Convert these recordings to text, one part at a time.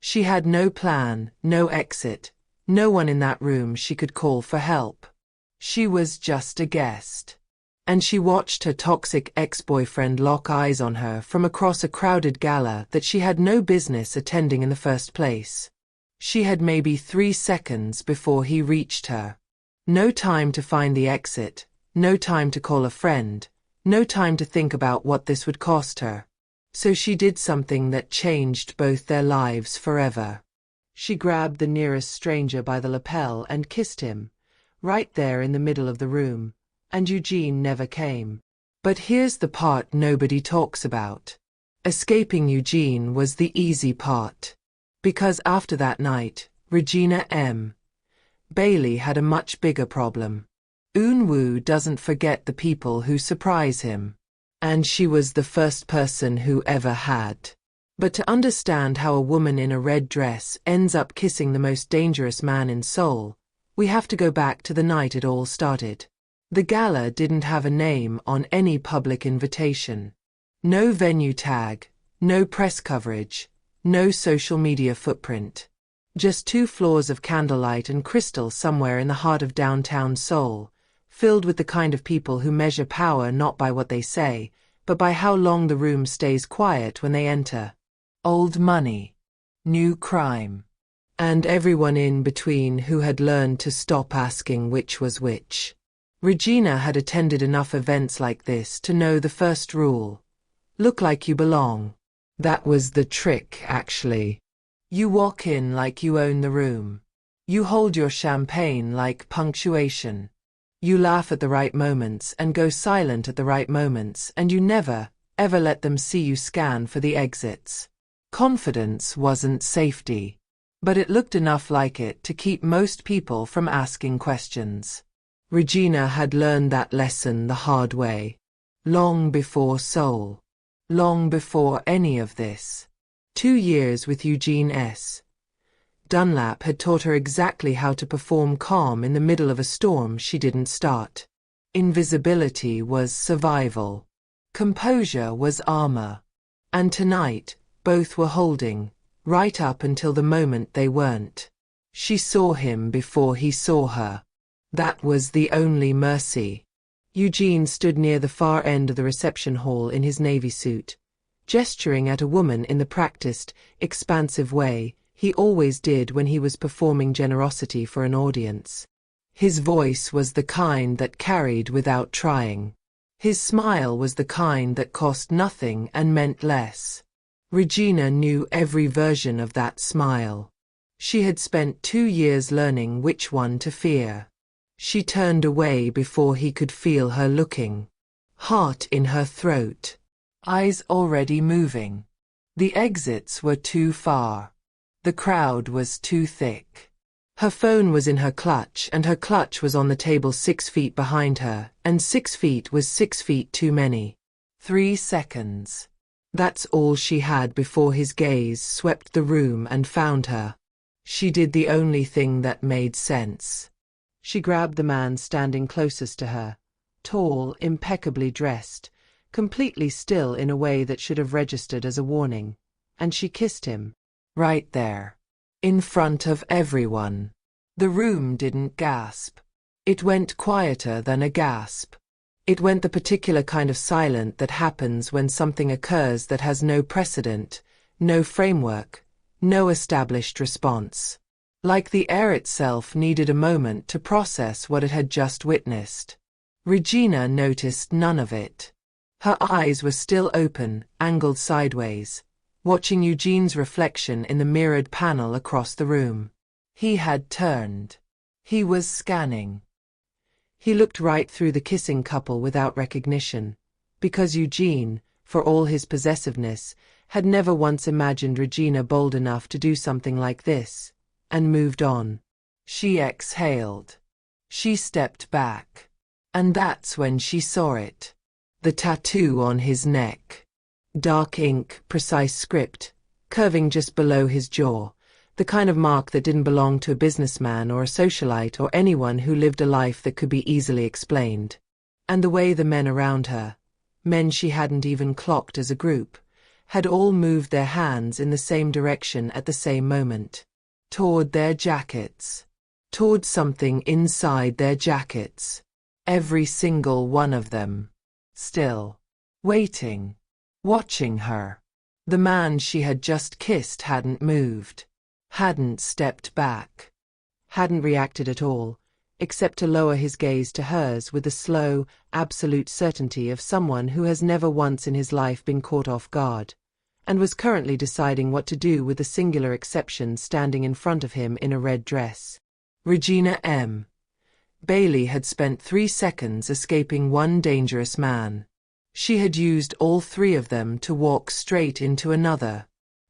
She had no plan, no exit, no one in that room she could call for help. She was just a guest. And she watched her toxic ex-boyfriend lock eyes on her from across a crowded gala that she had no business attending in the first place. She had maybe 3 seconds before he reached her. No time to find the exit, no time to call a friend, no time to think about what this would cost her. So she did something that changed both their lives forever. She grabbed the nearest stranger by the lapel and kissed him, right there in the middle of the room, and Eugene never came. But here's the part nobody talks about. Escaping Eugene was the easy part. Because after that night, Regina M. Bailey had a much bigger problem. Eun-woo doesn't forget the people who surprise him. And she was the first person who ever had. But to understand how a woman in a red dress ends up kissing the most dangerous man in Seoul, we have to go back to the night it all started. The gala didn't have a name on any public invitation. No venue tag, no press coverage, no social media footprint. Just 2 floors of candlelight and crystal somewhere in the heart of downtown Seoul, filled with the kind of people who measure power not by what they say, but by how long the room stays quiet when they enter. Old money, new crime, and everyone in between who had learned to stop asking which was which. Regina had attended enough events like this to know the first rule. Look like you belong. That was the trick, actually. You walk in like you own the room. You hold your champagne like punctuation. You laugh at the right moments and go silent at the right moments, and you never, ever let them see you scan for the exits. Confidence wasn't safety. But it looked enough like it to keep most people from asking questions. Regina had learned that lesson the hard way. Long before Seoul. Long before any of this. 2 years with Eugene S. Dunlap had taught her exactly how to perform calm in the middle of a storm she didn't start. Invisibility was survival. Composure was armor. And tonight, both were holding, right up until the moment they weren't. She saw him before he saw her. That was the only mercy. Eugene stood near the far end of the reception hall in his navy suit, gesturing at a woman in the practiced, expansive way he always did when he was performing generosity for an audience. His voice was the kind that carried without trying. His smile was the kind that cost nothing and meant less. Regina knew every version of that smile. She had spent 2 years learning which one to fear. She turned away before he could feel her looking. Heart in her throat. Eyes already moving. The exits were too far. The crowd was too thick. Her phone was in her clutch, and her clutch was on the table 6 feet behind her, and 6 feet was 6 feet too many. 3 seconds. That's all she had before his gaze swept the room and found her. She did the only thing that made sense. She grabbed the man standing closest to her, tall, impeccably dressed, completely still in a way that should have registered as a warning, and she kissed him. Right there. In front of everyone. The room didn't gasp. It went quieter than a gasp. It went the particular kind of silent that happens when something occurs that has no precedent, no framework, no established response. Like the air itself needed a moment to process what it had just witnessed. Regina noticed none of it. Her eyes were still open, angled sideways, watching Eugene's reflection in the mirrored panel across the room. He had turned. He was scanning. He looked right through the kissing couple without recognition, because Eugene, for all his possessiveness, had never once imagined Regina bold enough to do something like this, and moved on. She exhaled. She stepped back. And that's when she saw it. The tattoo on his neck. Dark ink, precise script, curving just below his jaw, the kind of mark that didn't belong to a businessman or a socialite or anyone who lived a life that could be easily explained. And the way the men around her, men she hadn't even clocked as a group, had all moved their hands in the same direction at the same moment. Toward their jackets. Toward something inside their jackets. Every single one of them. Still. Waiting. Watching her. The man she had just kissed hadn't moved. Hadn't stepped back. Hadn't reacted at all, except to lower his gaze to hers with the slow, absolute certainty of someone who has never once in his life been caught off guard, and was currently deciding what to do with the singular exception standing in front of him in a red dress. Regina M. Bailey had spent 3 seconds escaping one dangerous man. She had used all 3 of them to walk straight into another,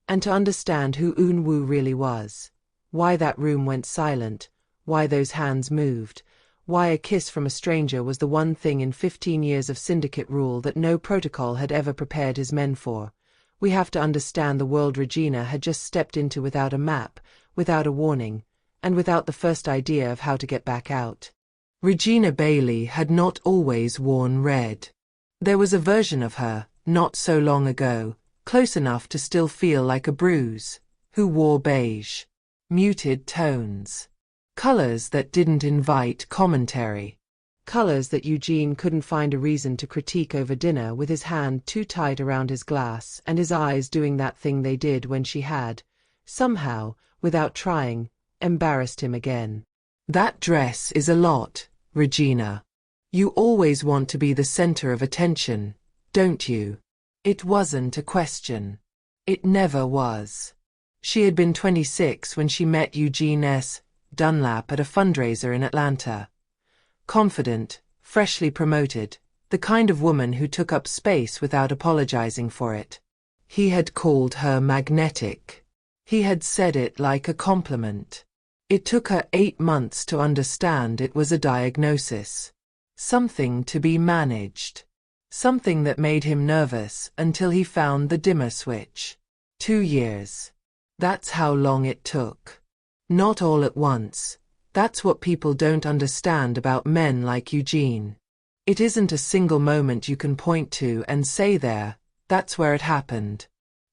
and to understand who Eun-woo really was, why that room went silent, why those hands moved, why a kiss from a stranger was the one thing in 15 years of syndicate rule that no protocol had ever prepared his men for. We have to understand the world Regina had just stepped into without a map, without a warning, and without the first idea of how to get back out. Regina Bailey had not always worn red. There was a version of her, not so long ago, close enough to still feel like a bruise, who wore beige. Muted tones. Colors that didn't invite commentary. Colors that Eugene couldn't find a reason to critique over dinner with his hand too tight around his glass and his eyes doing that thing they did when she had, somehow, without trying, embarrassed him again. That dress is a lot, Regina. You always want to be the center of attention, don't you? It wasn't a question. It never was. She had been 26 when she met Eugene S. Dunlap at a fundraiser in Atlanta. Confident, freshly promoted, the kind of woman who took up space without apologizing for it. He had called her magnetic. He had said it like a compliment. It took her 8 months to understand it was a diagnosis. Something to be managed. Something that made him nervous until he found the dimmer switch. 2 years. That's how long it took. Not all at once. That's what people don't understand about men like Eugene. It isn't a single moment you can point to and say there, that's where it happened.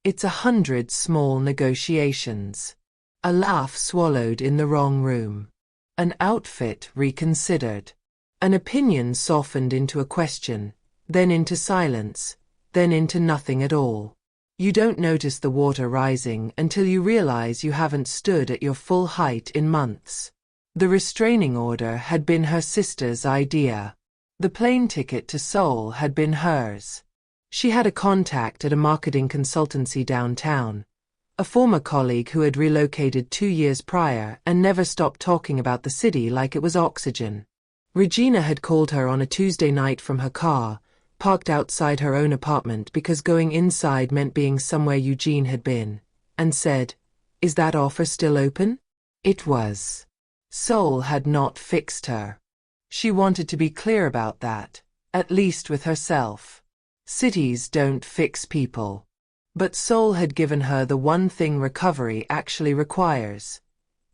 It's 100 small negotiations. A laugh swallowed in the wrong room. An outfit reconsidered. An opinion softened into a question, then into silence, then into nothing at all. You don't notice the water rising until you realize you haven't stood at your full height in months. The restraining order had been her sister's idea. The plane ticket to Seoul had been hers. She had a contact at a marketing consultancy downtown, a former colleague who had relocated 2 years prior and never stopped talking about the city like it was oxygen. Regina had called her on a Tuesday night from her car, parked outside her own apartment because going inside meant being somewhere Eugene had been, and said, "Is that offer still open?" It was. Seoul had not fixed her. She wanted to be clear about that, at least with herself. Cities don't fix people. But Seoul had given her the one thing recovery actually requires.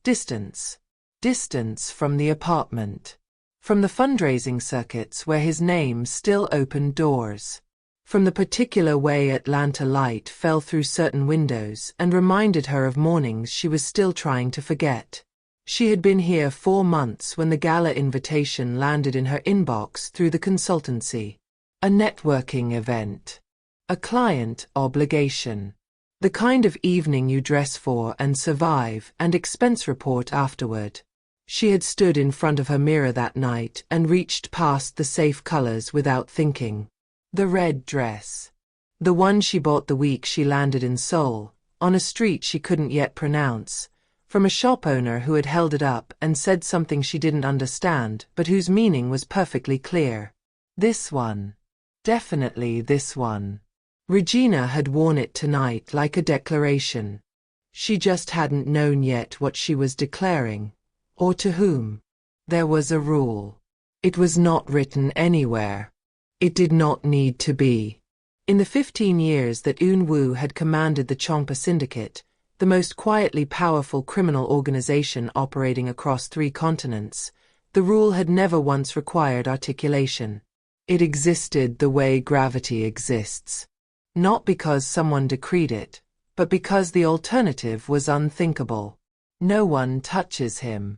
Distance. Distance from the apartment. From the fundraising circuits where his name still opened doors. From the particular way Atlanta light fell through certain windows and reminded her of mornings she was still trying to forget. She had been here 4 months when the gala invitation landed in her inbox through the consultancy. A networking event. A client obligation. The kind of evening you dress for and survive and expense report afterward. She had stood in front of her mirror that night and reached past the safe colors without thinking. The red dress. The one she bought the week she landed in Seoul, on a street she couldn't yet pronounce, from a shop owner who had held it up and said something she didn't understand but whose meaning was perfectly clear. This one. Definitely this one. Regina had worn it tonight like a declaration. She just hadn't known yet what she was declaring. Or to whom. There was a rule. It was not written anywhere. It did not need to be. In the 15 years that Eun-woo had commanded the Chongpa Syndicate, the most quietly powerful criminal organization operating across 3 continents, the rule had never once required articulation. It existed the way gravity exists. Not because someone decreed it, but because the alternative was unthinkable. No one touches him.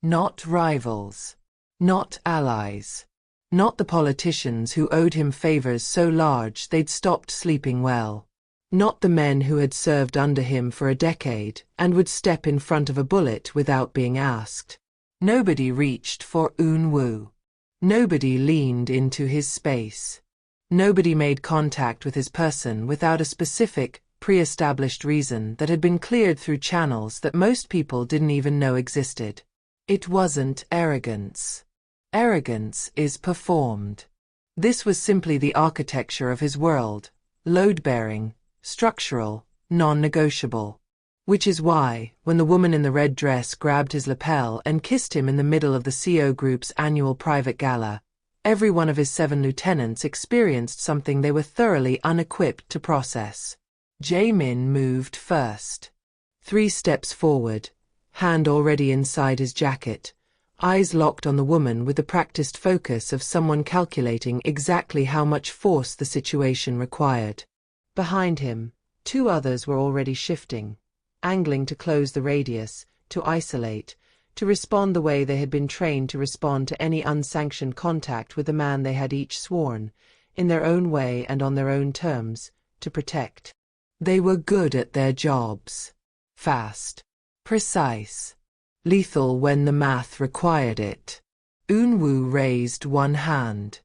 Not rivals. Not allies. Not the politicians who owed him favors so large they'd stopped sleeping well. Not the men who had served under him for a decade and would step in front of a bullet without being asked. Nobody reached for Eun-woo. Nobody leaned into his space. Nobody made contact with his person without a specific, pre-established reason that had been cleared through channels that most people didn't even know existed. It wasn't arrogance. Arrogance is performed. This was simply the architecture of his world, load-bearing, structural, non-negotiable. Which is why, when the woman in the red dress grabbed his lapel and kissed him in the middle of the CO Group's annual private gala, every one of his 7 lieutenants experienced something they were thoroughly unequipped to process. Jae-min moved first. 3 steps forward, hand already inside his jacket, eyes locked on the woman with the practiced focus of someone calculating exactly how much force the situation required. Behind him, 2 others were already shifting, angling to close the radius, to isolate, to respond the way they had been trained to respond to any unsanctioned contact with the man they had each sworn, in their own way and on their own terms, to protect. They were good at their jobs. Fast. Precise. Lethal when the math required it. Eun-woo raised one hand.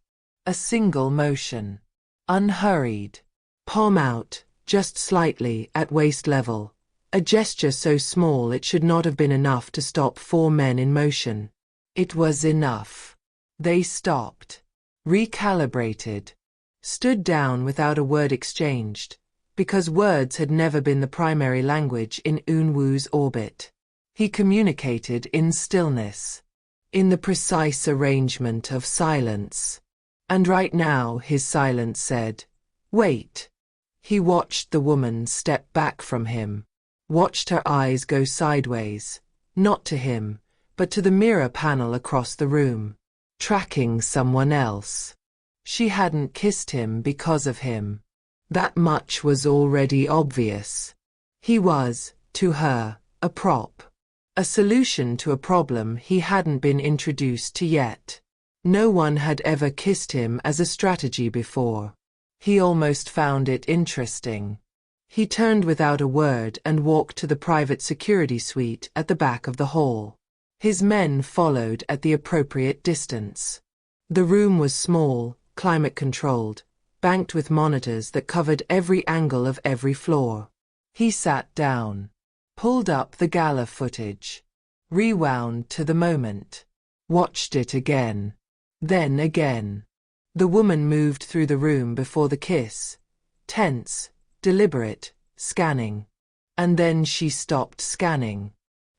A single motion. Unhurried. Palm out, just slightly, at waist level. A gesture so small it should not have been enough to stop 4 men in motion. It was enough. They stopped. Recalibrated. Stood down without a word exchanged, because words had never been the primary language in Eun-woo's orbit. He communicated in stillness, in the precise arrangement of silence. And right now his silence said, "Wait." He watched the woman step back from him. Watched her eyes go sideways, not to him, but to the mirror panel across the room, tracking someone else. She hadn't kissed him because of him. That much was already obvious. He was, to her, a prop. A solution to a problem he hadn't been introduced to yet. No one had ever kissed him as a strategy before. He almost found it interesting. He turned without a word and walked to the private security suite at the back of the hall. His men followed at the appropriate distance. The room was small, climate-controlled, banked with monitors that covered every angle of every floor. He sat down, pulled up the gala footage, rewound to the moment, watched it again, then again. The woman moved through the room before the kiss, tense, deliberate, scanning. And then she stopped scanning.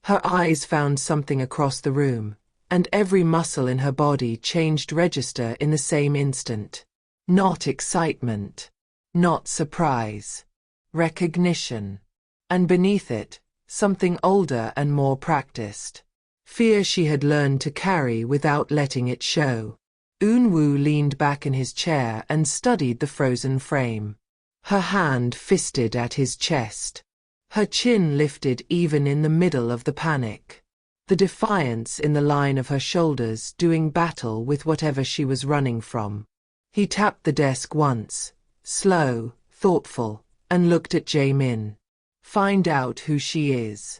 Her eyes found something across the room, and every muscle in her body changed register in the same instant. Not excitement. Not surprise. Recognition. And beneath it, something older and more practiced. Fear she had learned to carry without letting it show. Eun-woo leaned back in his chair and studied the frozen frame. Her hand fisted at his chest. Her chin lifted even in the middle of the panic. The defiance in the line of her shoulders doing battle with whatever she was running from. He tapped the desk once, slow, thoughtful, and looked at Jae-min. Find out who she is.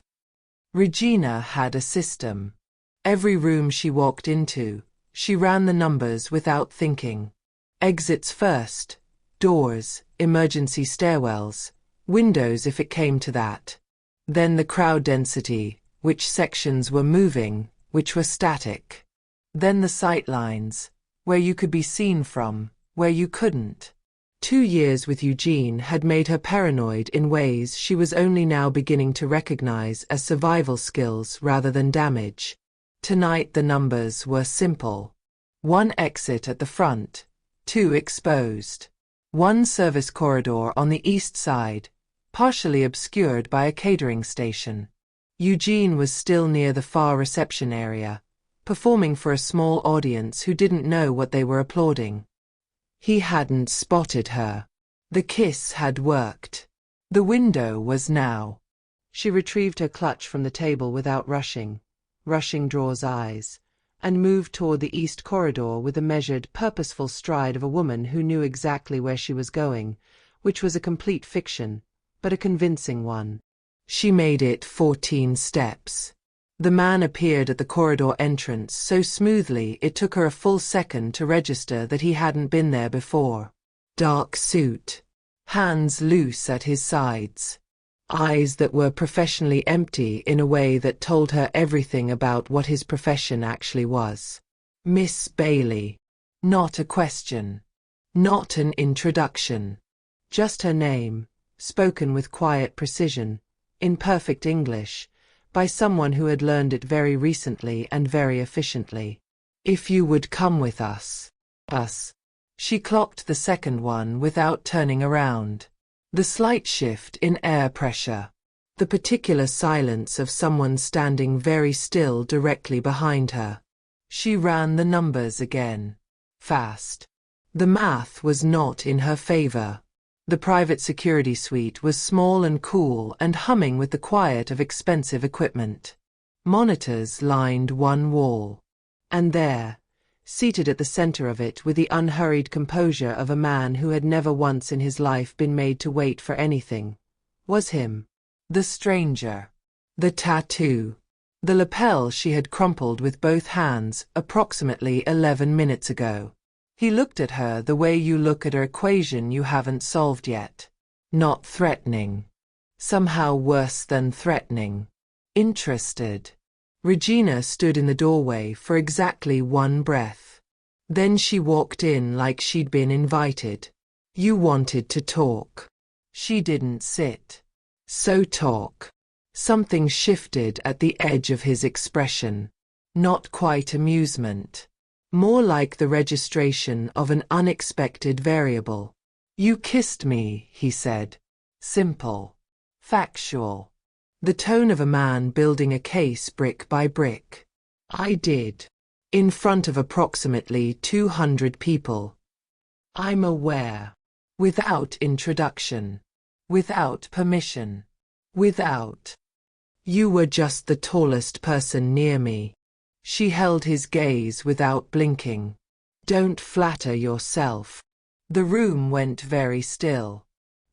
Regina had a system. Every room she walked into, she ran the numbers without thinking. Exits first, doors, emergency stairwells, windows if it came to that. Then the crowd density, which sections were moving, which were static. Then the sight lines, where you could be seen from, where you couldn't. 2 years with Eugene had made her paranoid in ways she was only now beginning to recognize as survival skills rather than damage. Tonight the numbers were simple. 1 exit at the front, 2 exposed. 1 service corridor on the east side, partially obscured by a catering station. Eugene was still near the far reception area, performing for a small audience who didn't know what they were applauding. He hadn't spotted her. The kiss had worked. The window was now. She retrieved her clutch from the table without rushing Draw's eyes, and moved toward the east corridor with the measured, purposeful stride of a woman who knew exactly where she was going, which was a complete fiction, but a convincing one. She made it 14 steps. The man appeared at the corridor entrance so smoothly it took her a full second to register that he hadn't been there before. Dark suit. Hands loose at his sides. Eyes that were professionally empty in a way that told her everything about what his profession actually was. Miss Bailey. Not a question. Not an introduction. Just her name, spoken with quiet precision, in perfect English, by someone who had learned it very recently and very efficiently. If you would come with us. Us. She clocked the second one without turning around. The slight shift in air pressure. The particular silence of someone standing very still directly behind her. She ran the numbers again. Fast. The math was not in her favor. The private security suite was small and cool and humming with the quiet of expensive equipment. Monitors lined one wall. And there, seated at the center of it with the unhurried composure of a man who had never once in his life been made to wait for anything, was him. The stranger. The tattoo. The lapel she had crumpled with both hands approximately 11 minutes ago. He looked at her the way you look at an equation you haven't solved yet. Not threatening. Somehow worse than threatening. Interested. Regina stood in the doorway for exactly one breath. Then she walked in like she'd been invited. You wanted to talk. She didn't sit. So talk. Something shifted at the edge of his expression. Not quite amusement. More like the registration of an unexpected variable. You kissed me, he said. Simple. Factual. The tone of a man building a case brick by brick. I did. In front of approximately 200 people. I'm aware. Without introduction. Without permission. Without. You were just the tallest person near me. She held his gaze without blinking. Don't flatter yourself. The room went very still.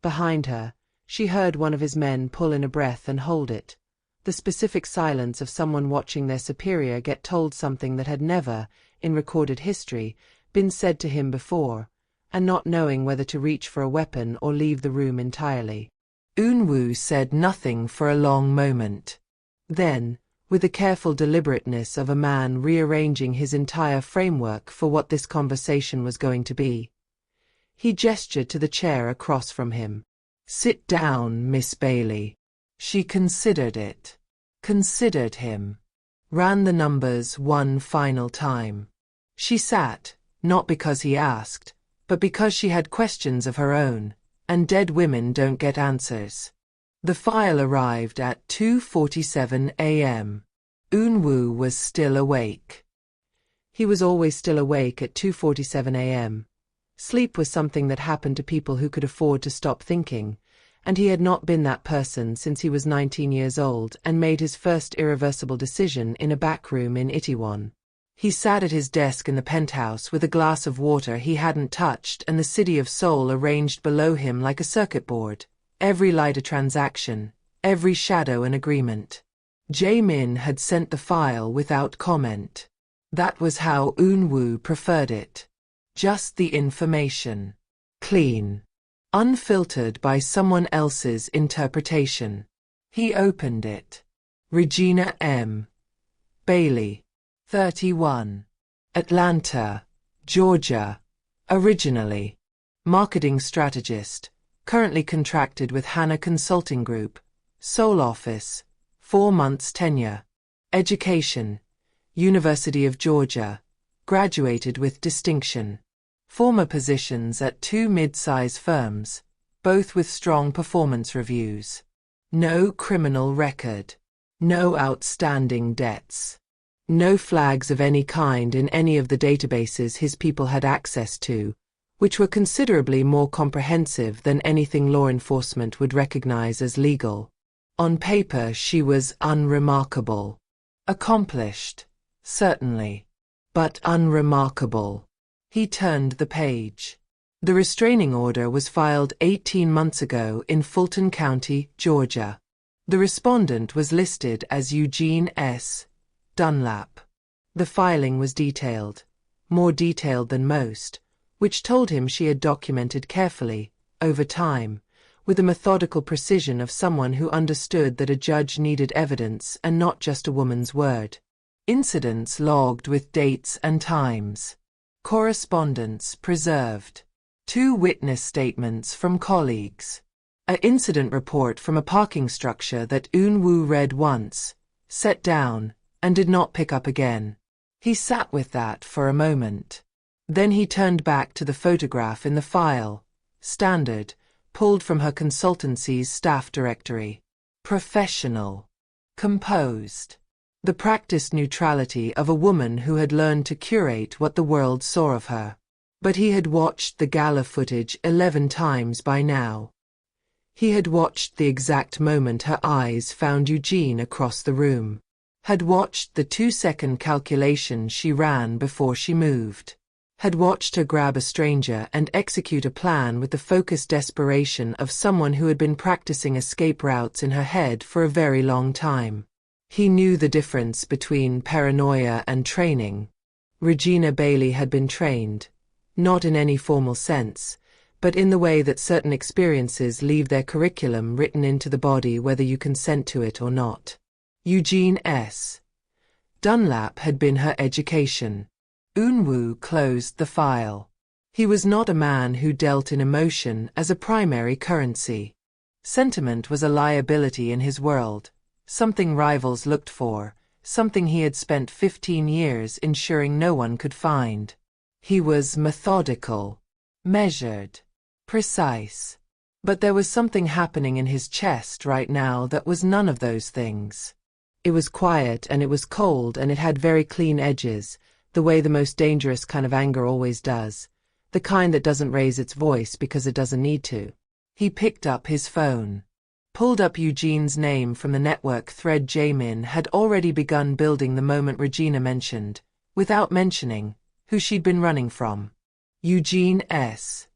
Behind her, she heard one of his men pull in a breath and hold it. The specific silence of someone watching their superior get told something that had never, in recorded history, been said to him before, and not knowing whether to reach for a weapon or leave the room entirely. Eunwoo said nothing for a long moment. Then, with the careful deliberateness of a man rearranging his entire framework for what this conversation was going to be, he gestured to the chair across from him. Sit down, Miss Bailey. She considered it. Considered him. Ran the numbers one final time. She sat, not because he asked, but because she had questions of her own, and dead women don't get answers. The file arrived at 2:47 a.m. Eunwoo was still awake. He was always still awake at 2:47 a.m. Sleep was something that happened to people who could afford to stop thinking, and he had not been that person since he was 19 years old and made his first irreversible decision in a back room in Itaewon. He sat at his desk in the penthouse with a glass of water he hadn't touched and the city of Seoul arranged below him like a circuit board. Every light a transaction, every shadow an agreement. Jae-min had sent the file without comment. That was how Eunwoo preferred it. Just the information. Clean. Unfiltered by someone else's interpretation. He opened it. Regina M. Bailey. 31. Atlanta, Georgia. Originally. Marketing strategist. Currently contracted with Hana Consulting Group. Seoul office. 4 months tenure. Education. University of Georgia. Graduated with distinction. Former positions at 2 mid-size firms, both with strong performance reviews. No criminal record. No outstanding debts. No flags of any kind in any of the databases his people had access to, which were considerably more comprehensive than anything law enforcement would recognize as legal. On paper, she was unremarkable. Accomplished, certainly, but unremarkable. He turned the page. The restraining order was filed 18 months ago in Fulton County, Georgia. The respondent was listed as Eugene S. Dunlap. The filing was detailed, more detailed than most, which told him she had documented carefully, over time, with the methodical precision of someone who understood that a judge needed evidence and not just a woman's word. Incidents logged with dates and times. Correspondence preserved. 2 witness statements from colleagues. An incident report from a parking structure that Eun-woo read once, set down, and did not pick up again. He sat with that for a moment. Then he turned back to the photograph in the file, standard, pulled from her consultancy's staff directory. Professional. Composed. The practiced neutrality of a woman who had learned to curate what the world saw of her. But he had watched the gala footage 11 times by now. He had watched the exact moment her eyes found Eugene across the room. Had watched the 2-second calculation she ran before she moved. Had watched her grab a stranger and execute a plan with the focused desperation of someone who had been practicing escape routes in her head for a very long time. He knew the difference between paranoia and training. Regina Bailey had been trained, not in any formal sense, but in the way that certain experiences leave their curriculum written into the body whether you consent to it or not. Eugene S. Dunlap had been her education. Eun-woo closed the file. He was not a man who dealt in emotion as a primary currency. Sentiment was a liability in his world, something rivals looked for, something he had spent 15 years ensuring no one could find. He was methodical, measured, precise. But there was something happening in his chest right now that was none of those things. It was quiet and it was cold and it had very clean edges, the way the most dangerous kind of anger always does, the kind that doesn't raise its voice because it doesn't need to. He picked up his phone, pulled up Eugene's name from the network thread. Jaemin had already begun building the moment Regina mentioned, without mentioning, who she'd been running from. Eugene S.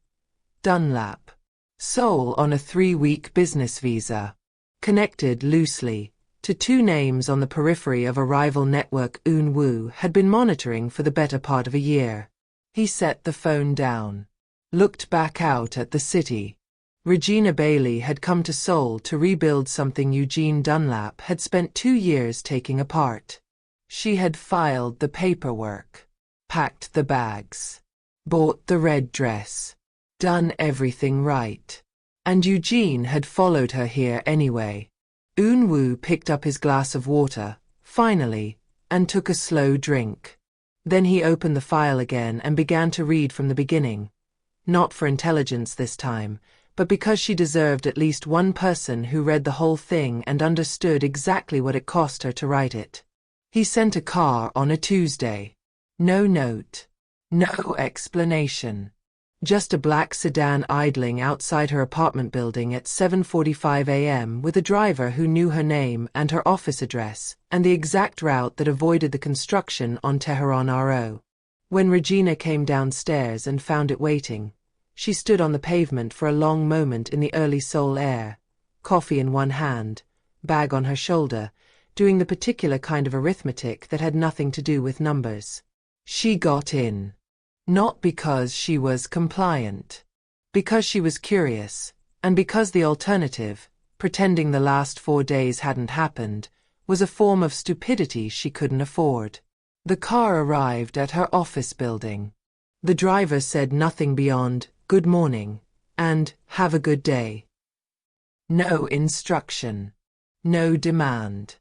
Dunlap. Seoul on a 3-week business visa. Connected loosely to 2 names on the periphery of a rival network Eun-woo had been monitoring for the better part of a year. He set the phone down. Looked back out at the city. Regina Bailey had come to Seoul to rebuild something Eugene Dunlap had spent 2 years taking apart. She had filed the paperwork, packed the bags, bought the red dress, done everything right. And Eugene had followed her here anyway. Eun-woo picked up his glass of water, finally, and took a slow drink. Then he opened the file again and began to read from the beginning. Not for intelligence this time, but because she deserved at least one person who read the whole thing and understood exactly what it cost her to write it. He sent a car on a Tuesday. No note. No explanation. Just a black sedan idling outside her apartment building at 7:45 a.m. with a driver who knew her name and her office address and the exact route that avoided the construction on Tehran RO. When Regina came downstairs and found it waiting, she stood on the pavement for a long moment in the early Seoul air, coffee in one hand, bag on her shoulder, doing the particular kind of arithmetic that had nothing to do with numbers. She got in. Not because she was compliant. Because she was curious, and because the alternative, pretending the last 4 days hadn't happened, was a form of stupidity she couldn't afford. The car arrived at her office building. The driver said nothing beyond, "Good morning," and "Have a good day." No instruction. No demand.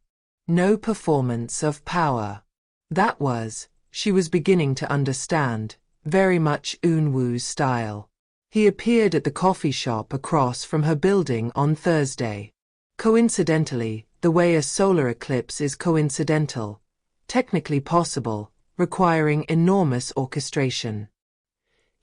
No performance of power. That was, she was beginning to understand, very much Eun-woo's style. He appeared at the coffee shop across from her building on Thursday. Coincidentally, the way a solar eclipse is coincidental, technically possible, requiring enormous orchestration.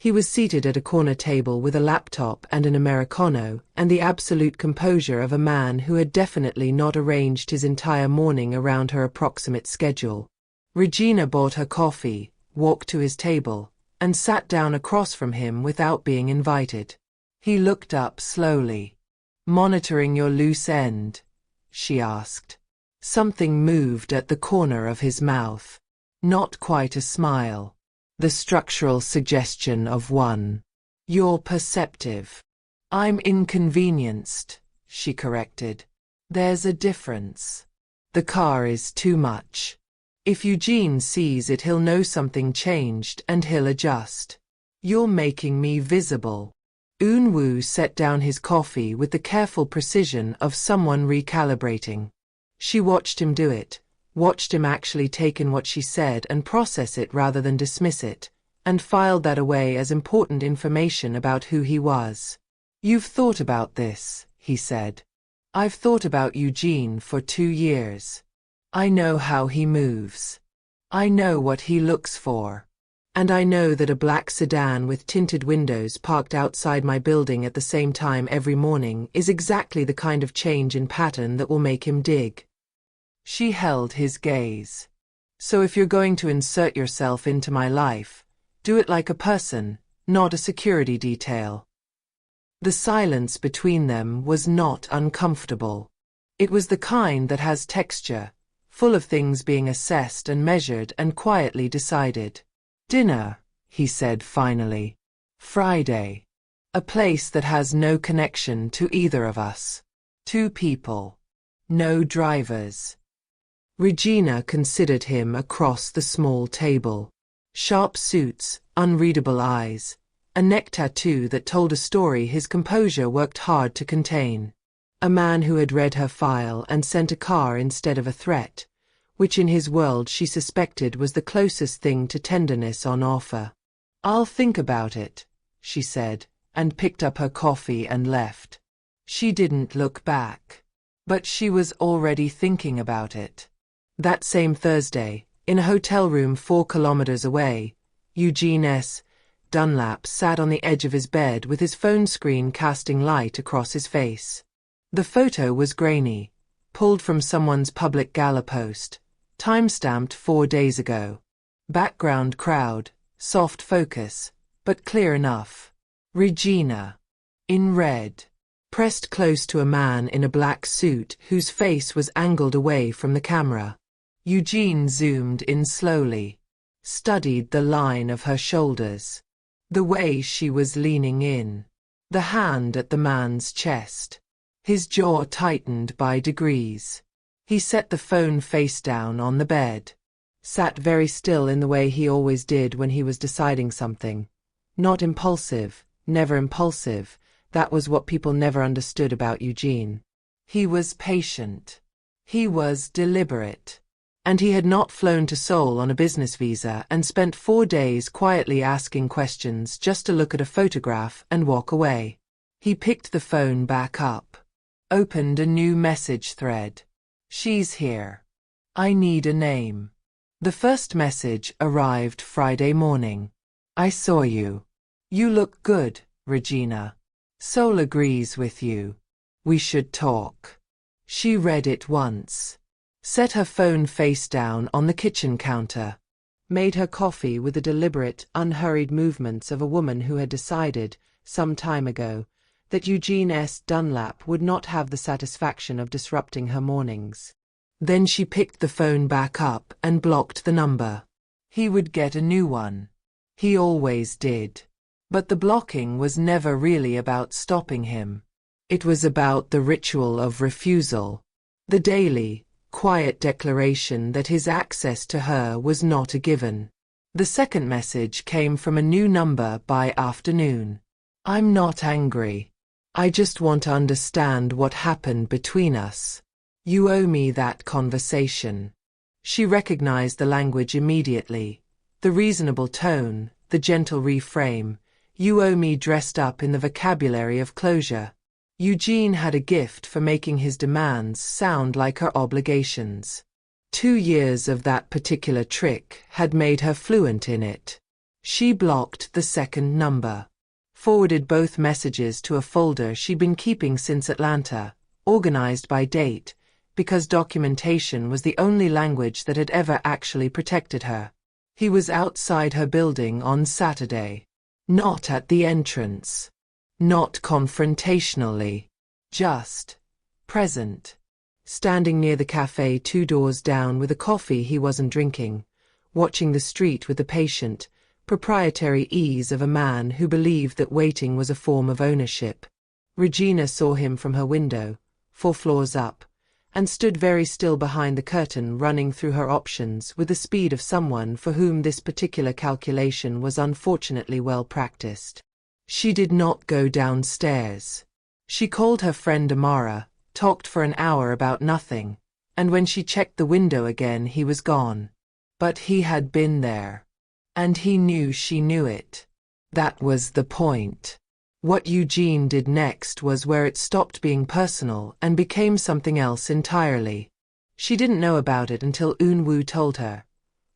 He was seated at a corner table with a laptop and an Americano and the absolute composure of a man who had definitely not arranged his entire morning around her approximate schedule. Regina bought her coffee, walked to his table, and sat down across from him without being invited. He looked up slowly. "Monitoring your loose end?" she asked. Something moved at the corner of his mouth. Not quite a smile. The structural suggestion of one. "You're perceptive." "I'm inconvenienced," she corrected. "There's a difference. The car is too much. If Eugene sees it, he'll know something changed and he'll adjust. You're making me visible." Eunwoo set down his coffee with the careful precision of someone recalibrating. She watched him do it, watched him actually take in what she said and process it rather than dismiss it, and filed that away as important information about who he was. "You've thought about this," he said. "I've thought about Eugene for 2 years. I know how he moves. I know what he looks for. And I know that a black sedan with tinted windows parked outside my building at the same time every morning is exactly the kind of change in pattern that will make him dig." She held his gaze. "So if you're going to insert yourself into my life, do it like a person, not a security detail." The silence between them was not uncomfortable. It was the kind that has texture, full of things being assessed and measured and quietly decided. "Dinner," he said finally. "Friday. A place that has no connection to either of us. 2 people. No drivers." Regina considered him across the small table. Sharp suits, unreadable eyes, a neck tattoo that told a story his composure worked hard to contain. A man who had read her file and sent a car instead of a threat, which in his world she suspected was the closest thing to tenderness on offer. "I'll think about it," she said, and picked up her coffee and left. She didn't look back. But she was already thinking about it. That same Thursday, in a hotel room 4 kilometers away, Eugene S. Dunlap sat on the edge of his bed with his phone screen casting light across his face. The photo was grainy, pulled from someone's public gala post, time-stamped 4 days ago. Background crowd, soft focus, but clear enough. Regina, in red, pressed close to a man in a black suit whose face was angled away from the camera. Eugene zoomed in slowly, studied the line of her shoulders, the way she was leaning in, the hand at the man's chest. His jaw tightened by degrees. He set the phone face down on the bed, sat very still in the way he always did when he was deciding something. Not impulsive, never impulsive. That was what people never understood about Eugene. He was patient. He was deliberate. And he had not flown to Seoul on a business visa and spent 4 days quietly asking questions just to look at a photograph and walk away. He picked the phone back up, opened a new message thread. "She's here. I need a name." The first message arrived Friday morning. "I saw you. You look good, Regina. Seoul agrees with you. We should talk." She read it once, set her phone face down on the kitchen counter, made her coffee with the deliberate, unhurried movements of a woman who had decided, some time ago, that Eugene S. Dunlap would not have the satisfaction of disrupting her mornings. Then she picked the phone back up and blocked the number. He would get a new one. He always did. But the blocking was never really about stopping him. It was about the ritual of refusal. The daily, quiet declaration that his access to her was not a given. The second message came from a new number by afternoon. "I'm not angry. I just want to understand what happened between us. You owe me that conversation." She recognized the language immediately. The reasonable tone, the gentle reframe. "You owe me" dressed up in the vocabulary of closure. Eugene had a gift for making his demands sound like her obligations. 2 years of that particular trick had made her fluent in it. She blocked the second number, forwarded both messages to a folder she'd been keeping since Atlanta, organized by date, because documentation was the only language that had ever actually protected her. He was outside her building on Saturday. Not at the entrance. Not confrontationally. Just present. Standing near the cafe 2 doors down with a coffee he wasn't drinking, watching the street with the patient, proprietary ease of a man who believed that waiting was a form of ownership. Regina saw him from her window, 4 floors up, and stood very still behind the curtain, running through her options with the speed of someone for whom this particular calculation was unfortunately well practiced. She did not go downstairs. She called her friend Amara, talked for an hour about nothing, and when she checked the window again he was gone. But he had been there. And he knew she knew it. That was the point. What Eugene did next was where it stopped being personal and became something else entirely. She didn't know about it until Eun-woo told her.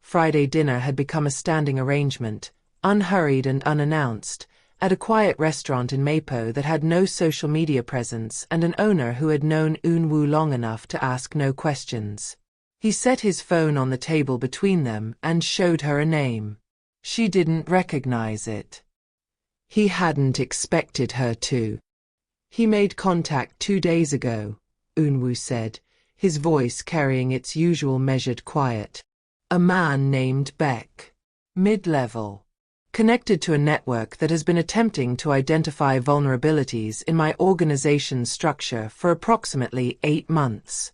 Friday dinner had become a standing arrangement, unhurried and unannounced, at a quiet restaurant in Mapo that had no social media presence and an owner who had known Eun-woo long enough to ask no questions. He set his phone on the table between them and showed her a name. She didn't recognize it. He hadn't expected her to. He made contact 2 days ago, Eun-woo said, his voice carrying its usual measured quiet. A man named Beck. Mid-level. Connected to a network that has been attempting to identify vulnerabilities in my organization's structure for approximately 8 months.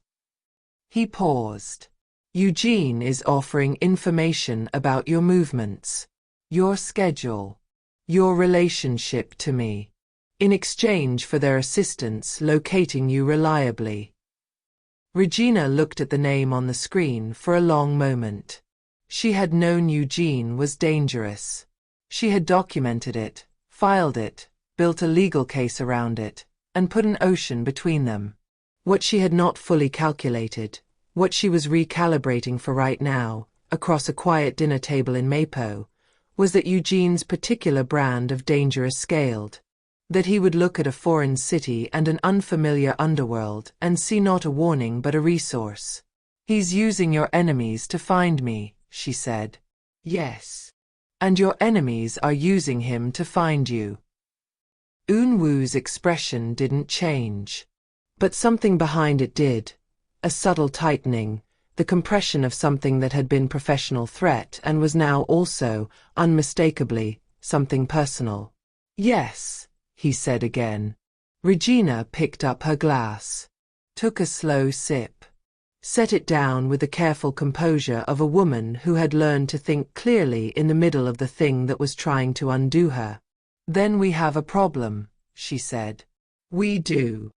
He paused. Eugene is offering information about your movements, your schedule, your relationship to me, in exchange for their assistance locating you reliably. Regina looked at the name on the screen for a long moment. She had known Eugene was dangerous. She had documented it, filed it, built a legal case around it, and put an ocean between them. What she had not fully calculated, what she was recalibrating for right now, across a quiet dinner table in Mapo, was that Eugene's particular brand of dangerous scaled. That he would look at a foreign city and an unfamiliar underworld and see not a warning but a resource. He's using your enemies to find me, she said. Yes. And your enemies are using him to find you. Eun-woo's expression didn't change. But something behind it did. A subtle tightening, the compression of something that had been professional threat and was now also, unmistakably, something personal. Yes, he said again. Regina picked up her glass, took a slow sip, set it down with the careful composure of a woman who had learned to think clearly in the middle of the thing that was trying to undo her. Then we have a problem, she said. We do.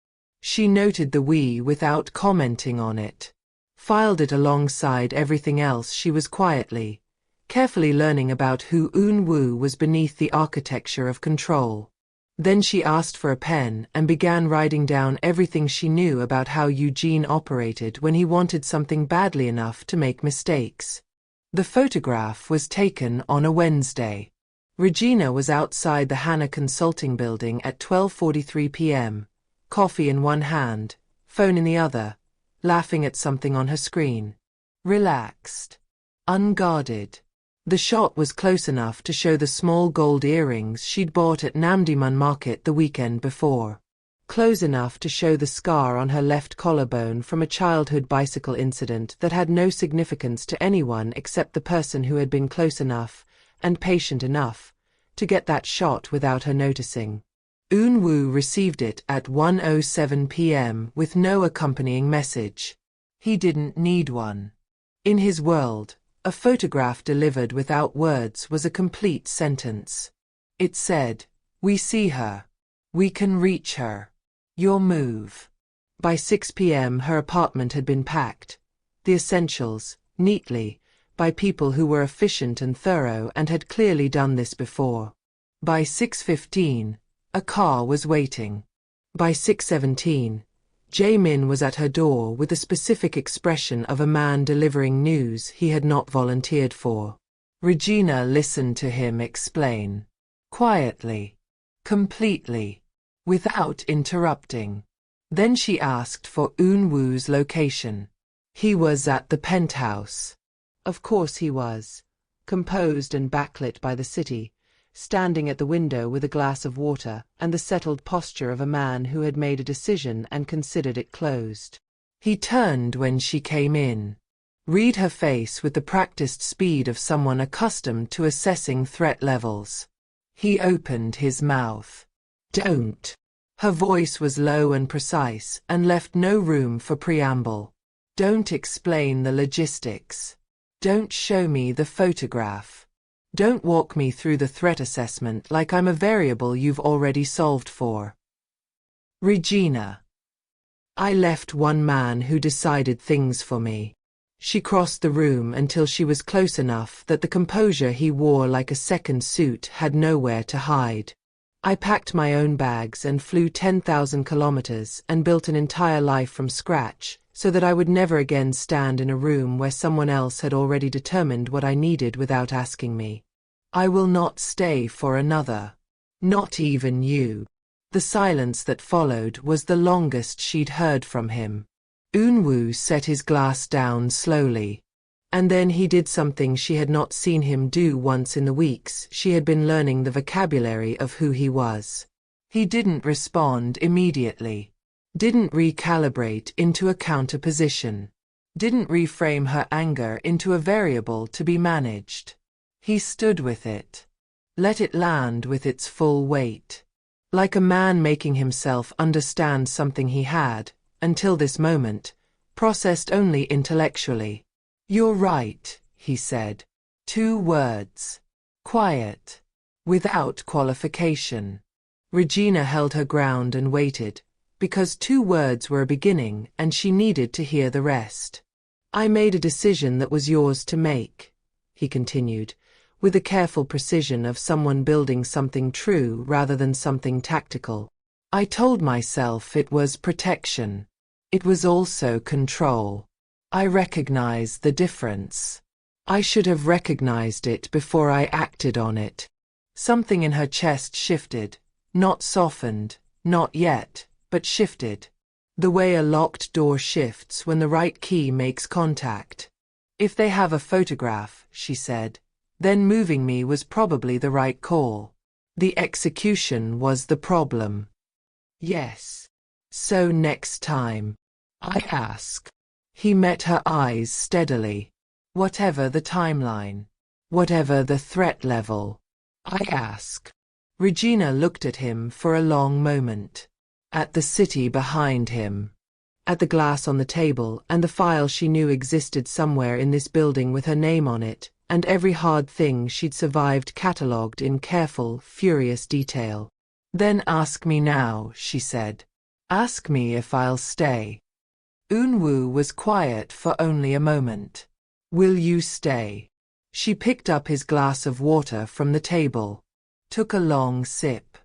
She noted the we without commenting on it. Filed it alongside everything else she was quietly, carefully learning about who Eun-woo was beneath the architecture of control. Then she asked for a pen and began writing down everything she knew about how Eugene operated when he wanted something badly enough to make mistakes. The photograph was taken on a Wednesday. Regina was outside the Hannah Consulting Building at 12:43 p.m., coffee in one hand, phone in the other, laughing at something on her screen. Relaxed. Unguarded. The shot was close enough to show the small gold earrings she'd bought at Namdaemun Market the weekend before. Close enough to show the scar on her left collarbone from a childhood bicycle incident that had no significance to anyone except the person who had been close enough, and patient enough, to get that shot without her noticing. Eun-woo received it at 1:07 p.m. with no accompanying message. He didn't need one. In his world, a photograph delivered without words was a complete sentence. It said, "We see her. We can reach her. Your move." By 6 p.m. her apartment had been packed, the essentials, neatly, by people who were efficient and thorough and had clearly done this before. By 6:15, a car was waiting. By 6:17, Jae-min was at her door with the specific expression of a man delivering news he had not volunteered for. Regina listened to him explain. Quietly. Completely. Without interrupting. Then she asked for Eunwoo's location. He was at the penthouse. Of course he was. Composed and backlit by the city, standing at the window with a glass of water and the settled posture of a man who had made a decision and considered it closed. He turned when she came in. Read her face with the practiced speed of someone accustomed to assessing threat levels. He opened his mouth. Don't. Her voice was low and precise and left no room for preamble. Don't explain the logistics. Don't show me the photograph. Don't walk me through the threat assessment like I'm a variable you've already solved for. Regina. I left one man who decided things for me. She crossed the room until she was close enough that the composure he wore like a second suit had nowhere to hide. I packed my own bags and flew 10,000 kilometers and built an entire life from scratch, so that I would never again stand in a room where someone else had already determined what I needed without asking me. I will not stay for another. Not even you. The silence that followed was the longest she'd heard from him. Eunwoo set his glass down slowly. And then he did something she had not seen him do once in the weeks she had been learning the vocabulary of who he was. He didn't respond immediately. Didn't recalibrate into a counterposition. Didn't reframe her anger into a variable to be managed. He stood with it. Let it land with its full weight. Like a man making himself understand something he had, until this moment, processed only intellectually. You're right, he said. 2 words. Quiet. Without qualification. Regina held her ground and waited, because 2 words were a beginning and she needed to hear the rest. I made a decision that was yours to make, he continued, with the careful precision of someone building something true rather than something tactical. I told myself it was protection. It was also control. I recognize the difference. I should have recognized it before I acted on it. Something in her chest shifted, not softened, not yet, but shifted. The way a locked door shifts when the right key makes contact. If they have a photograph, she said, then moving me was probably the right call. The execution was the problem. Yes. So next time, I ask. He met her eyes steadily. Whatever the timeline, whatever the threat level, I ask. Regina looked at him for a long moment. At the city behind him. At the glass on the table and the file she knew existed somewhere in this building with her name on it, and every hard thing she'd survived catalogued in careful, furious detail. Then ask me now, she said. Ask me if I'll stay. Eunwoo was quiet for only a moment. Will you stay? She picked up his glass of water from the table. Took a long sip.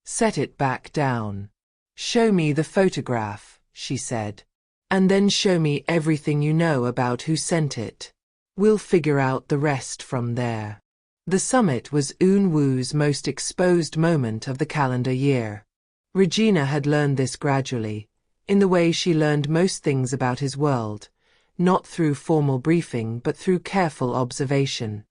Set it back down. Show me the photograph, she said. And then show me everything you know about who sent it. We'll figure out the rest from there. The summit was Eunwoo's most exposed moment of the calendar year. Regina had learned this gradually, in the way she learned most things about his world, not through formal briefing but through careful observation.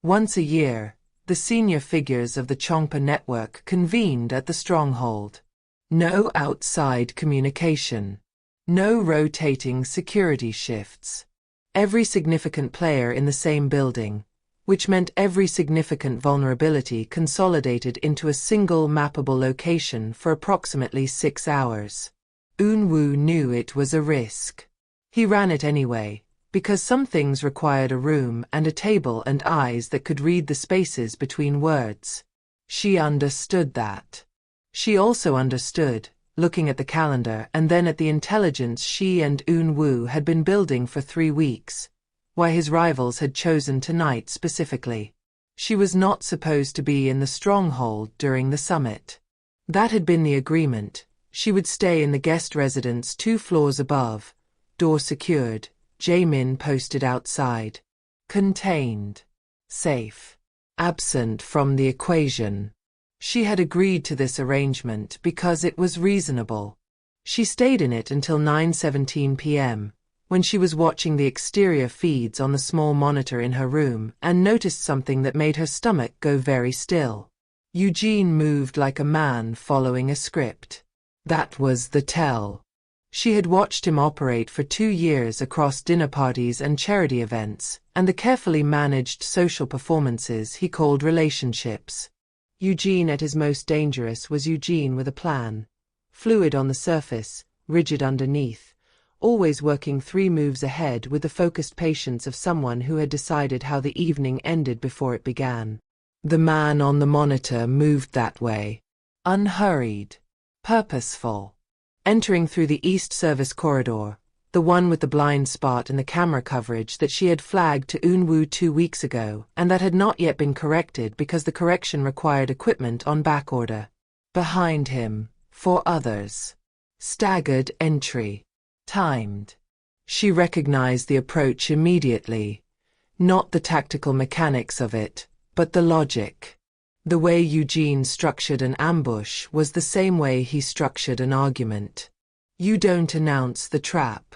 Once a year, the senior figures of the Chongpa network convened at the stronghold. No outside communication. No rotating security shifts. Every significant player in the same building, which meant every significant vulnerability consolidated into a single mappable location for approximately 6 hours. Eunwoo knew it was a risk. He ran it anyway, because some things required a room and a table and eyes that could read the spaces between words. She understood that. She also understood, looking at the calendar and then at the intelligence she and Eunwoo had been building for 3 weeks, why his rivals had chosen tonight specifically. She was not supposed to be in the stronghold during the summit. That had been the agreement. She would stay in the guest residence 2 floors above, door secured, Jaemin posted outside. Contained. safe, absent from the equation. She had agreed to this arrangement because it was reasonable. She stayed in it until 9:17 p.m., when she was watching the exterior feeds on the small monitor in her room and noticed something that made her stomach go very still. Eugene moved like a man following a script. That was the tell. She had watched him operate for 2 years across dinner parties and charity events, and the carefully managed social performances he called relationships. Eugene at his most dangerous was Eugene with a plan. Fluid on the surface, rigid underneath, always working 3 moves ahead with the focused patience of someone who had decided how the evening ended before it began. The man on the monitor moved that way. Unhurried. Purposeful. Entering through the East Service corridor, the one with the blind spot in the camera coverage that she had flagged to Eunwoo 2 weeks ago and that had not yet been corrected because the correction required equipment on backorder. Behind him, 4 others. Staggered entry. Timed. She recognized the approach immediately. Not the tactical mechanics of it, but the logic. The way Eugene structured an ambush was the same way he structured an argument. You don't announce the trap.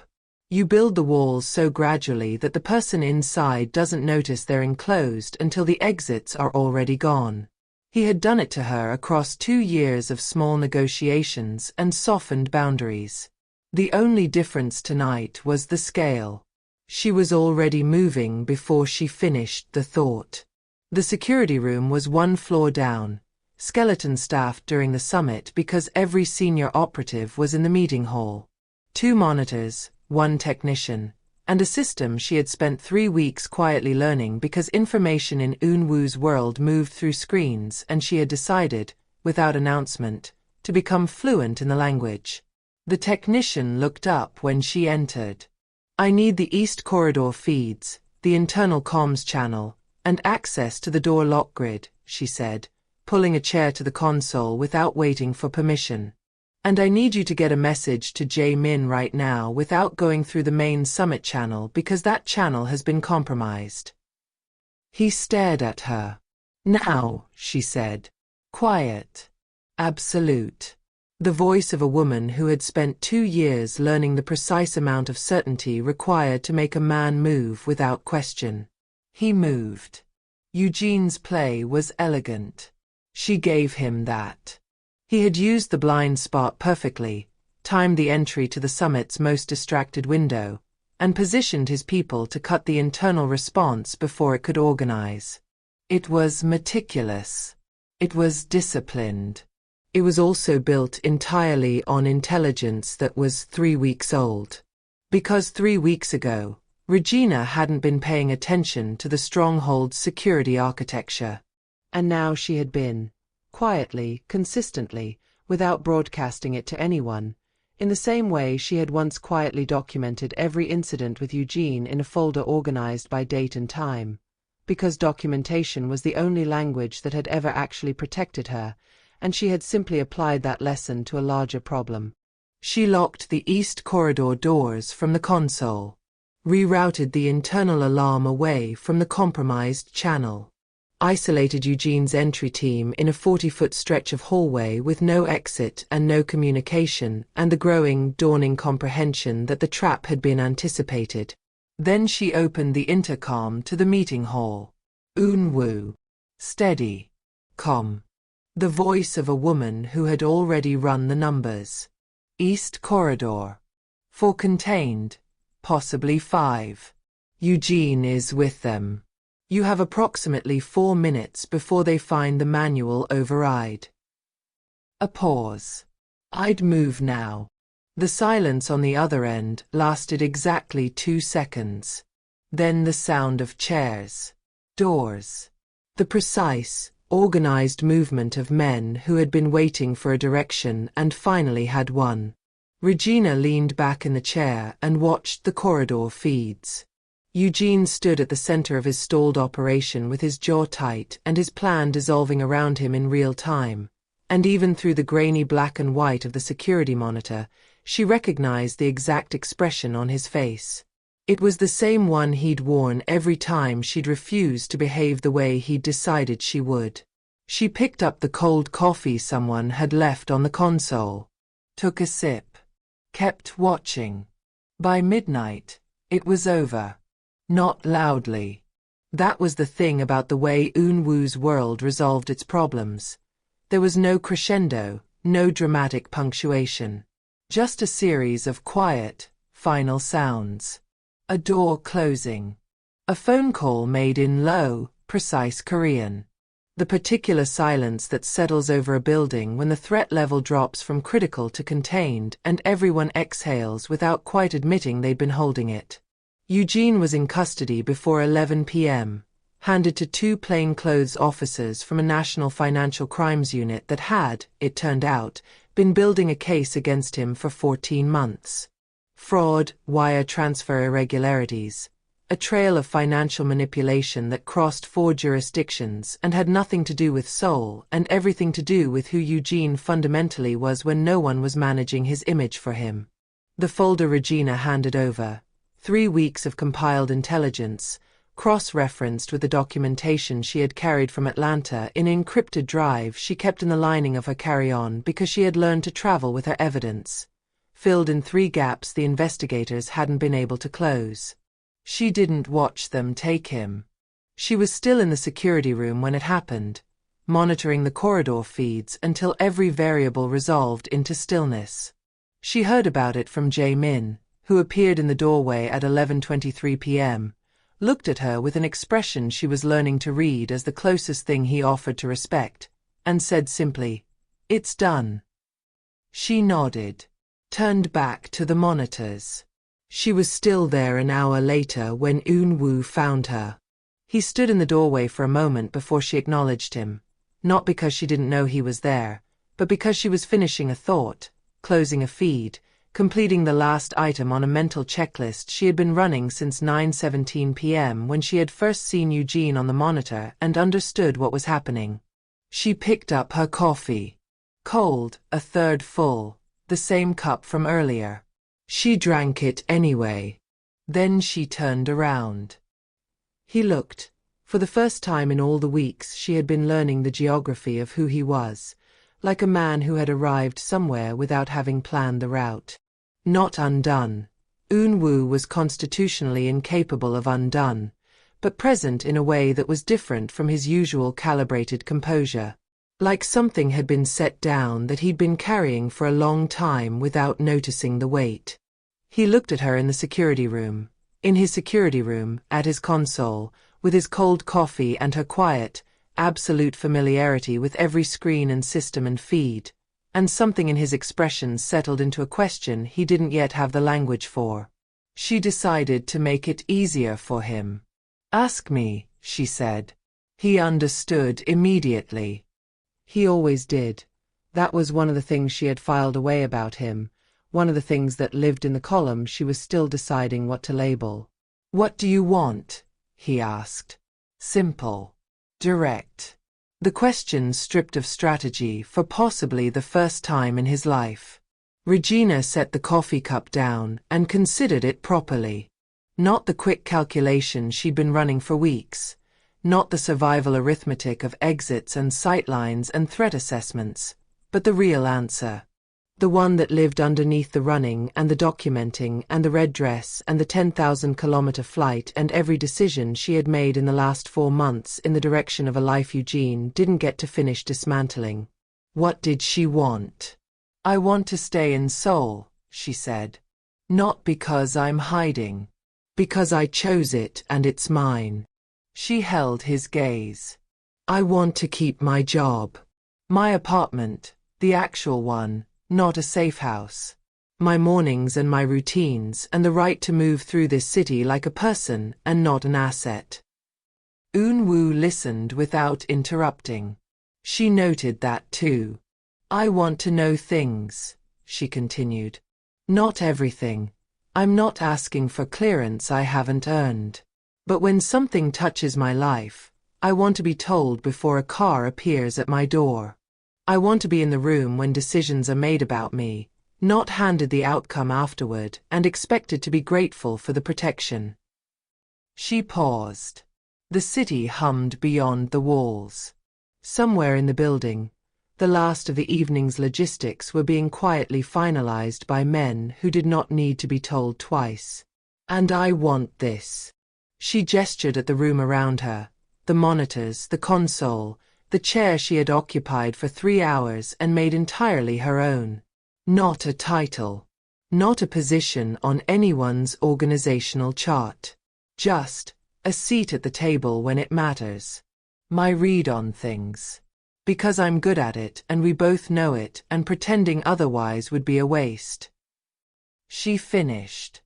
You build the walls so gradually that the person inside doesn't notice they're enclosed until the exits are already gone. He had done it to her across 2 years of small negotiations and softened boundaries. The only difference tonight was the scale. She was already moving before she finished the thought. The security room was 1 floor down, skeleton-staffed during the summit because every senior operative was in the meeting hall. 2 monitors, 1 technician, and a system she had spent 3 weeks quietly learning because information in Eunwoo's world moved through screens and she had decided, without announcement, to become fluent in the language. The technician looked up when she entered. I need the East Corridor feeds, the internal comms channel, and access to the door lock grid, she said, pulling a chair to the console without waiting for permission. And I need you to get a message to Jae-min right now without going through the main summit channel because that channel has been compromised. He stared at her. Now, she said. Quiet. Absolute. The voice of a woman who had spent 2 years learning the precise amount of certainty required to make a man move without question. He moved. Eugene's play was elegant. She gave him that. He had used the blind spot perfectly, timed the entry to the summit's most distracted window, and positioned his people to cut the internal response before it could organize. It was meticulous. It was disciplined. It was also built entirely on intelligence that was 3 weeks old. Because 3 weeks ago, Regina hadn't been paying attention to the stronghold's security architecture. And now she had been, quietly, consistently, without broadcasting it to anyone, in the same way she had once quietly documented every incident with Eugene in a folder organized by date and time, because documentation was the only language that had ever actually protected her, and she had simply applied that lesson to a larger problem. She locked the East Corridor doors from the console, rerouted the internal alarm away from the compromised channel, isolated Eugene's entry team in a 40-foot stretch of hallway with no exit and no communication and the growing, dawning comprehension that the trap had been anticipated. Then she opened the intercom to the meeting hall. Eunwoo. Steady. Calm. The voice of a woman who had already run the numbers. East Corridor. 4 contained. Possibly 5. Eugene is with them. You have approximately 4 minutes before they find the manual override. A pause. I'd move now. The silence on the other end lasted exactly 2 seconds. Then the sound of chairs. Doors. The precise, organized movement of men who had been waiting for a direction and finally had one. Regina leaned back in the chair and watched the corridor feeds. Eugene stood at the center of his stalled operation with his jaw tight and his plan dissolving around him in real time. And even through the grainy black and white of the security monitor, she recognized the exact expression on his face. It was the same one he'd worn every time she'd refused to behave the way he'd decided she would. She picked up the cold coffee someone had left on the console, took a sip, kept watching. By midnight, it was over. Not loudly. That was the thing about the way Eunwoo's world resolved its problems. There was no crescendo, no dramatic punctuation. Just a series of quiet, final sounds. A door closing. A phone call made in low, precise Korean. The particular silence that settles over a building when the threat level drops from critical to contained and everyone exhales without quite admitting they'd been holding it. Eugene was in custody before 11 p.m., handed to two plainclothes officers from a national financial crimes unit that had, it turned out, been building a case against him for 14 months. Fraud, wire transfer irregularities, a trail of financial manipulation that crossed 4 jurisdictions and had nothing to do with Seoul and everything to do with who Eugene fundamentally was when no one was managing his image for him. The folder Regina handed over, 3 weeks of compiled intelligence, cross-referenced with the documentation she had carried from Atlanta in an encrypted drive she kept in the lining of her carry-on because she had learned to travel with her evidence, filled in 3 gaps the investigators hadn't been able to close. She didn't watch them take him. She was still in the security room when it happened, monitoring the corridor feeds until every variable resolved into stillness. She heard about it from Jae-min, who appeared in the doorway at 11:23 p.m., looked at her with an expression she was learning to read as the closest thing he offered to respect, and said simply, "It's done." She nodded, turned back to the monitors. She was still there an hour later when Eunwoo found her. He stood in the doorway for a moment before she acknowledged him, not because she didn't know he was there, but because she was finishing a thought, closing a feed, completing the last item on a mental checklist she had been running since 9:17 p.m. when she had first seen Eugene on the monitor and understood what was happening. She picked up her coffee. Cold, a third full, the same cup from earlier. She drank it anyway. Then she turned around. He looked. For the first time in all the weeks she had been learning the geography of who he was, like a man who had arrived somewhere without having planned the route. Not undone. Eunwoo was constitutionally incapable of undone, but present in a way that was different from his usual calibrated composure. Like something had been set down that he'd been carrying for a long time without noticing the weight. He looked at her in the security room, in his security room, at his console, with his cold coffee and her quiet, absolute familiarity with every screen and system and feed, and something in his expression settled into a question he didn't yet have the language for. She decided to make it easier for him. "Ask me," she said. He understood immediately. He always did. That was one of the things she had filed away about him, one of the things that lived in the column she was still deciding what to label. "What do you want?" he asked. Simple. Direct. The question stripped of strategy for possibly the first time in his life. Regina set the coffee cup down and considered it properly. Not the quick calculation she'd been running for weeks, not the survival arithmetic of exits and sightlines and threat assessments, but the real answer. The one that lived underneath the running and the documenting and the red dress and the 10,000-kilometer flight and every decision she had made in the last 4 months in the direction of a life Eugene didn't get to finish dismantling. What did she want? "I want to stay in Seoul," she said. "Not because I'm hiding. Because I chose it and it's mine." She held his gaze. "I want to keep my job. My apartment, the actual one. Not a safe house. My mornings and my routines and the right to move through this city like a person and not an asset." Eunwoo listened without interrupting. She noted that too. "I want to know things," she continued. "Not everything. I'm not asking for clearance I haven't earned. But when something touches my life, I want to be told before a car appears at my door. I want to be in the room when decisions are made about me, not handed the outcome afterward, and expected to be grateful for the protection. She paused. The city hummed beyond the walls. Somewhere in the building, the last of the evening's logistics were being quietly finalized by men who did not need to be told twice. And I want this. She gestured at the room around her, the monitors, the console, the chair she had occupied for 3 hours and made entirely her own. Not a title. Not a position on anyone's organizational chart. Just a seat at the table when it matters. My read on things. Because I'm good at it and we both know it, and pretending otherwise would be a waste. She finished.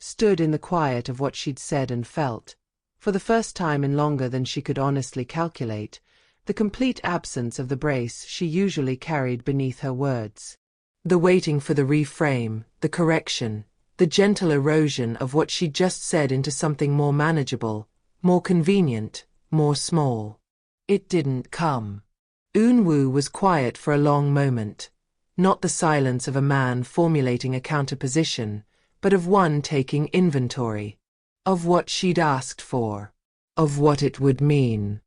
Stood in the quiet of what she'd said and felt. For the first time in longer than she could honestly calculate, the complete absence of the brace she usually carried beneath her words. The waiting for the reframe, the correction, the gentle erosion of what she'd just said into something more manageable, more convenient, more small. It didn't come. Eunwoo was quiet for a long moment, not the silence of a man formulating a counterposition, but of one taking inventory. Of what she'd asked for. Of what it would mean.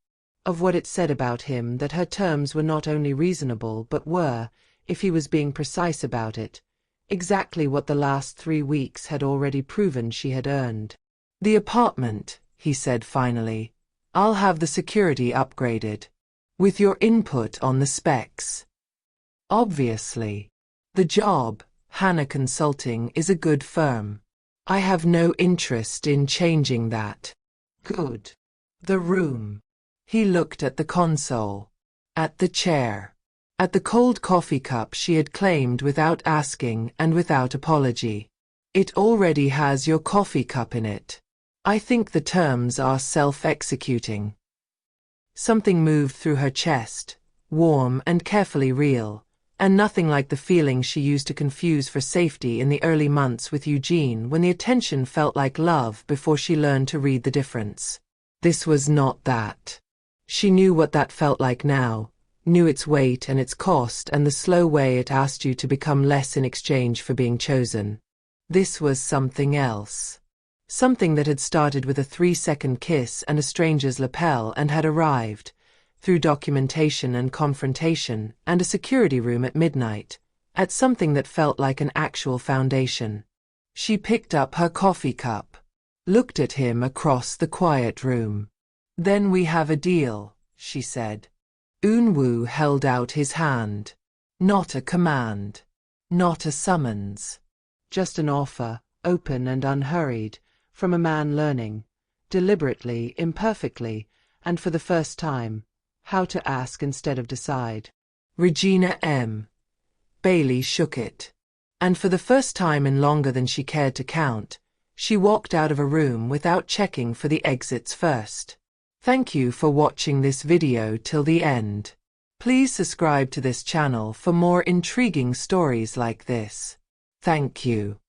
Of what it said about him that her terms were not only reasonable but were, if he was being precise about it, exactly what the last 3 weeks had already proven she had earned. The apartment, he said finally. I'll have the security upgraded. With your input on the specs. Obviously. The job, Hana Consulting, is a good firm. I have no interest in changing that. Good. The room. He looked at the console. At the chair. At the cold coffee cup she had claimed without asking and without apology. It already has your coffee cup in it. I think the terms are self-executing. Something moved through her chest, warm and carefully real, and nothing like the feeling she used to confuse for safety in the early months with Eugene, when the attention felt like love before she learned to read the difference. This was not that. She knew what that felt like now, knew its weight and its cost and the slow way it asked you to become less in exchange for being chosen. This was something else. Something that had started with a 3-second kiss and a stranger's lapel and had arrived, through documentation and confrontation and a security room at midnight, at something that felt like an actual foundation. She picked up her coffee cup, looked at him across the quiet room. Then we have a deal, she said. Eunwoo held out his hand. Not a command. Not a summons. Just an offer, open and unhurried, from a man learning, deliberately, imperfectly, and for the first time, how to ask instead of decide. Regina M. Bailey shook it. And for the first time in longer than she cared to count, she walked out of a room without checking for the exits first. Thank you for watching this video till the end. Please subscribe to this channel for more intriguing stories like this. Thank you.